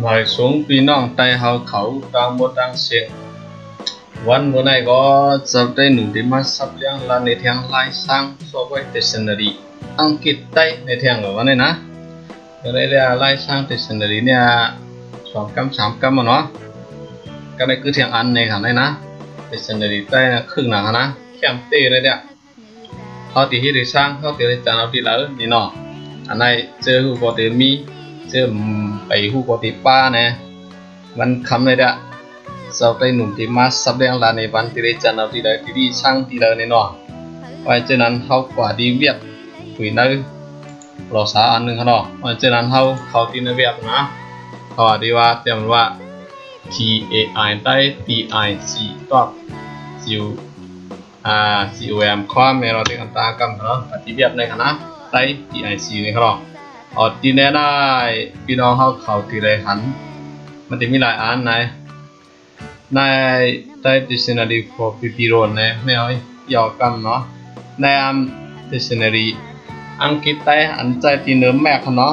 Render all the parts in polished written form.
หน่อยสูงพี่น้องไต่เฮาเขาต่างบ่ต่างเสียงวันบ่ไหนก็จะได้หนุ่มที่มาสับเลี้ยงลานในทางลายสร้างสอบไว้แต่สนารีอังกฤษไต้ในทางวันนี้นะก็ได้ลายสร้างแต่สนารีเนี่ย2 กำ 3 กำเนาะก็ได้คือเทียงอันในขณะนี้นะแต่สนารีไต้นะครึ่งหนังนะแคมเต้เลยเนี่ยเขาตีที่ได้สร้างเขาตีได้จานเอาที่แล้วนี่เนาะอันไหนเจอหูปกติมีเจอไปหูปกติป้าเนี่ยมันคำเลยเด้อsau đây nụm thì mà sắp đen là này văn thì đây chân nào thì đấy thì đi sang thì đấy này nọ và cho nên hậu quả đi Việt quỷ nơi lò xá ăn nữa nọ và cho nên hậuเขาที่ในเวียดนะเขาดีว่าเตรียมว่า T A I ได้ T I C ก็จิวC O M ความเมื่อเราที่กันตากำเนาะที่เวียดในคณะได้ T I C นี่ครับที่แน่ได้พี่น้องเขาที่ได้หันมันจะมีหลายอันไหนในใต้ dictionary for pipirone ไม่เอาย่อกันเนาะในdictionary อังกฤษใต้อันใจที่เนื้อแมกเนาะ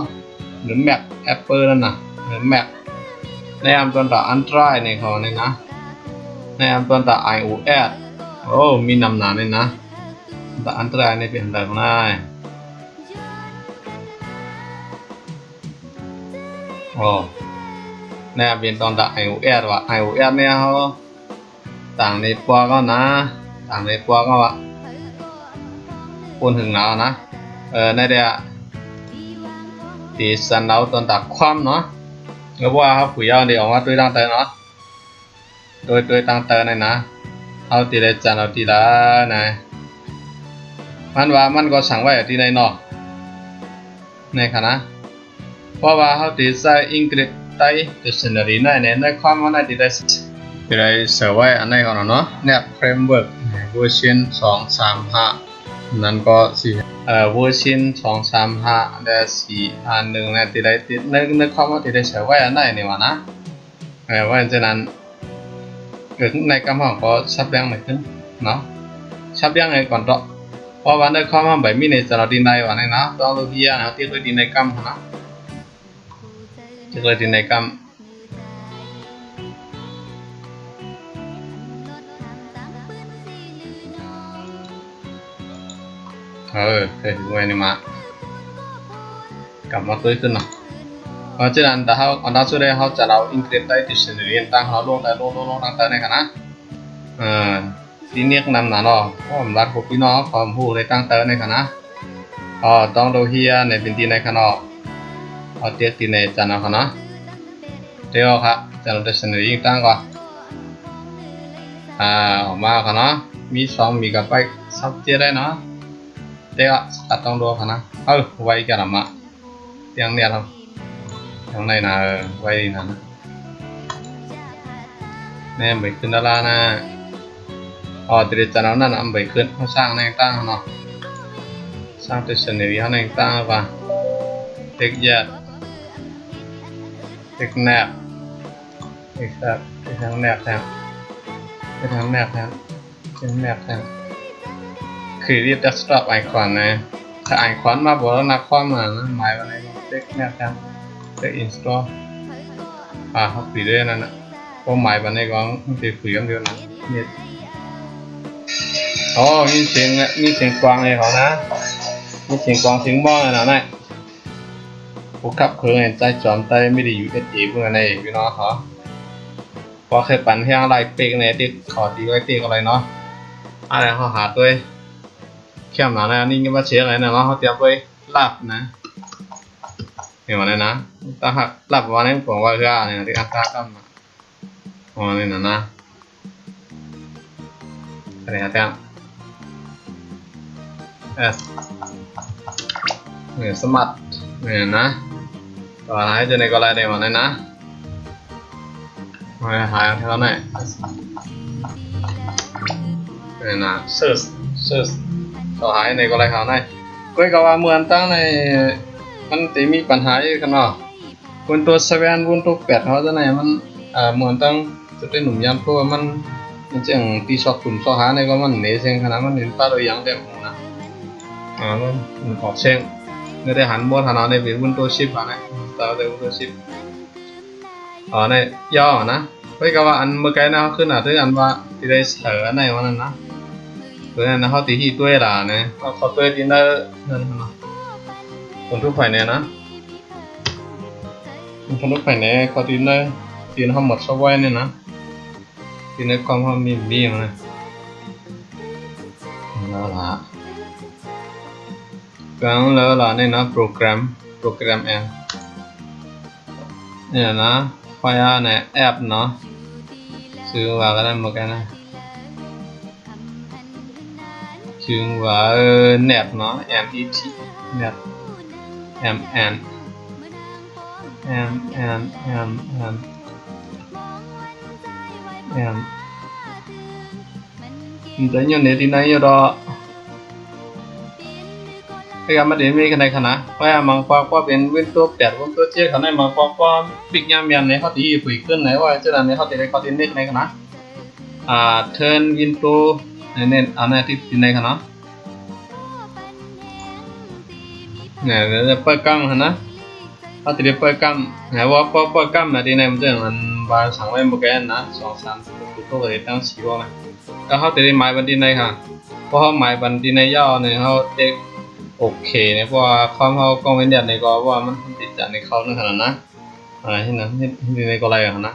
เนื้อแมกแอปเปิลนั่นน่ะเนื้อแมกในตัวต่ออันตรายในเขาเนี่ยนะในตัวต่อ iOS โอ้มีนำหนาเนี่ยนะต่ออันตรายในเป็นแบบไหนโอ้เนี่ยเป็นตอนดัก iOS ว่ะ iOS เนี่ยเขาต่างในปัวก็นะต่างในปัวก็ว่าคนถึงหนาวนะในเดียที่สันเราตอนดักความเนาะก็ว่าเขาคุยเอาเดี๋ยวออกมาตัวตั้งแต่เนาะโดยตั้งแต่ในนะเขาตีได้จันเอาตีละนะมันว่ามันก็สั่งไว้ที่ในเนาะในคณะเพราะว่าเขาตีใส่อังกฤษใต้ dictionary ในความว่าที่ได้ที่ได้เสิร์ฟไว้อันไหนก่อนเนาะเนี่ย framework เวอร์ชัน2.3.5นั่นก็เวอร์ชัน2.3.5ได้4อันหนึ่งเนี่ยที่ได้ในความว่าที่ได้เสิร์ฟไว้อันไหนนี่วะนะว่าฉะนั้นเกิดในคำห้องก็ชับเรียงไหนขึ้นเนาะชับเรียงไหนก่อนต่อเพราะว่าในความว่าแบบมีในจะเราดีในวันนี้นะต้องรู้ที่นะที่ตัวดีในคำนะที่ตัวดีในคำเฮ้ยไว้นี่มากลับมาตัวขึ้นเนาะเพราะฉะนั้นถ้าเขาอันนั้นสุดเลยเขาจะเอาอังกฤษได้ dictionary ต่างเขาลงต่างในกันนะที่นี้นำหนาเนาะเพราะผมรักพวกพี่น้องความรู้ในต่างในกันนะต้องดูเฮียในเป็นที่ในกันเนาะเทียบที่ในจันเอากันนะเดี๋ยวครับจัน dictionary ต่างก่อนออกมากันนะมี2มีกับไปซับเทียได้เนาะเดี๋ยวต้องดูกันนะไว้กันมาเตียงเนี่ยครับทางในนะไว้นั่นเนี่ยไปขึ้นดารานะติดจันเอานั่นไปขึ้นเขาสร้างในตั้งเนาะสร้างตัวเสนอเขาในตั้งป่ะเด็กยัดเด็กแนบเด็กสับเด็กทางแนบแทงเด็กทางแนบแทงเป็นแนบแทงคือเรียก desktop ไอคอนนะถ้าไอคอนมาบอกแล้วนักข้อมานะหมายว่าอะไรเด็กแนบแทงเด็ก install เขาคุยด้วยนั่นนะพวกหมายวันนี้ก็ตีคุยกันเดียวนะเนี่ยมีเสียงกวางเลยเขานะมีเสียงกวางเสียงบ้องอะไรนะผู้ขับเครื่องใจจอมใจไม่ได้อยู่เอพวกนั้นเองพี่น้องเขาพอเคยปั่นให้อะไรเป๊กเนี่ยที่ขอตีไว้เป๊กอะไรเนาะอะไรเขาหาด้วยเข้มหนาเนี่ยนี่ก็มาเชียร์อะไรนะเนาะเขาเตรียมไว้ลาบนะเห็นไหมนะถ้าหักลาบวันนี้ผมว่าคืออะไรนะที่อัตรากันมาวันนี้นะอะไรฮะเจ้าเนี่ยสมัติเนี่ยนะต่อให้จะในกรณีวันนี้นะหายเท่าไหร่เนี่ยนะเซิร์ชต่อหายในกรณีเขาไหนก็คือว่าเหมือนตั้งในมันจะมีปัญหาอยู่กันเนาะบนตัว7บนตัว8เขาจะไหนมันเหมือนตั้งจะได้หนุ่มยำเพราะว่ามันจังตีชอบขุนชอบหาในก็มันเหนื่อยเสียงขนาดมันเห็นป้าโดยยังเต็มหัวนะมันออกเสียงในได้หันบนหันเอาในเป็นบนตัวชิปนะตาในบนตัวชิป อ๋อในย่อนะเฮ้ยก็ว่าอันเมื่อกี้นะเขาขึ้นอ่ะถึงอันว่าที่ได้เสืออันไหนวันนั้นนะเพื่อนนะเขาตีที่ตัวล่ะเนี่ยเขาตัวที่นั่นนั่นนะคนทุกฝ่ายเนี่ยนะคนทุกฝ่ายเนี่ยเขาตีนั่นตีนั่นเขาหมดสวายเนี่ยนะตีนั่นความเขามีอย่างนั้นแล้วล่ะก็แล้วล่ะเนี่ยนะโปรแกรมเองเนี่ยนะไฟล์เนี่ยแอปเนาะชื่อว่าก็ได้เหมือนกันนะชื่อว่าnet เนาะ net net m n tới nhiều này thì này nhiều đó cái mà đến với cái này khả năng phải mang qua bên Windows 8 Windows 7khả năng mang qua big nham miền này họ thì quỷขึ้นnàyว่าcho nên họ thì có tin này khả năng turn Windows này anh này thì này khả năng này là ปิดกล้องฮะนะเขาติดเปิดกล้องไหนว่าเปิดกล้องมาที่ไหนมันจะมันบางสั่งไว้หมดแกนนะ2-3ตัวเลยตั้ง4ว่าแล้วเขาติดหมายบันที่ไหนค่ะเพราะเขาหมายบันที่ไหนย่อเนี่ยเขาเด็กโอเคเนี่ยเพราะว่าความเขากล้องเป็นเดียดในก็ว่ามันติดจากในเขานั่นขนาดนะอะไรที่นั้นที่ในก็อะไรกันนะ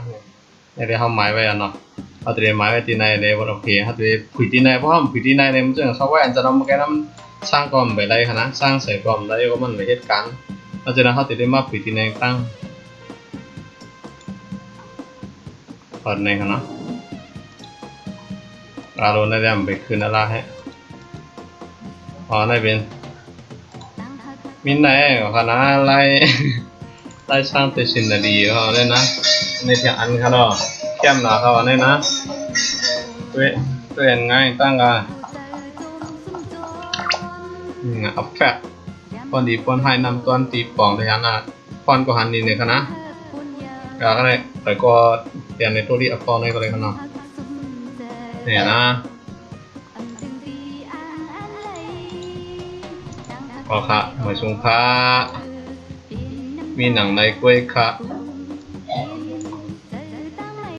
ในที่เขาหมายไว้อ่ะเนาะเขาติดหมายไว้ที่ไหนเลยว่าโอเคเขาติดผีที่ไหนเพราะเขาผีที่ไหนเนี่ยมันจะเขาไว้อันจะทำแกนั้นสร้างกล่อมไปได้ขนาดสร้างใส่กล่อมได้ก็มันไปเหตุการณ์เราจะนำเขาติดได้มาผีที่ไหนตั้งเปิดในขนาดอารมณ์ได้ยังไปคืนอะไรให้อ๋อได้เป็นมินไหนก็ขนาดไล่สร้างแต่สิ่งดีเขาได้นะในที่อันเขาเนาะเข้มหนาเขาได้นะตัวยังไงตั้งกันอัพแฟกพอดีพอนให้นำตัวตีปองในยันนะพอนก็หันดีเนี่ยนะก็เลยแต่ก็เปลี่ยนในตัวที่อัพพอนให้ก็เลยขนาดเนี่ยนะพอค่ะหมายสงค่ะมีหนังในกล้วยค่ะ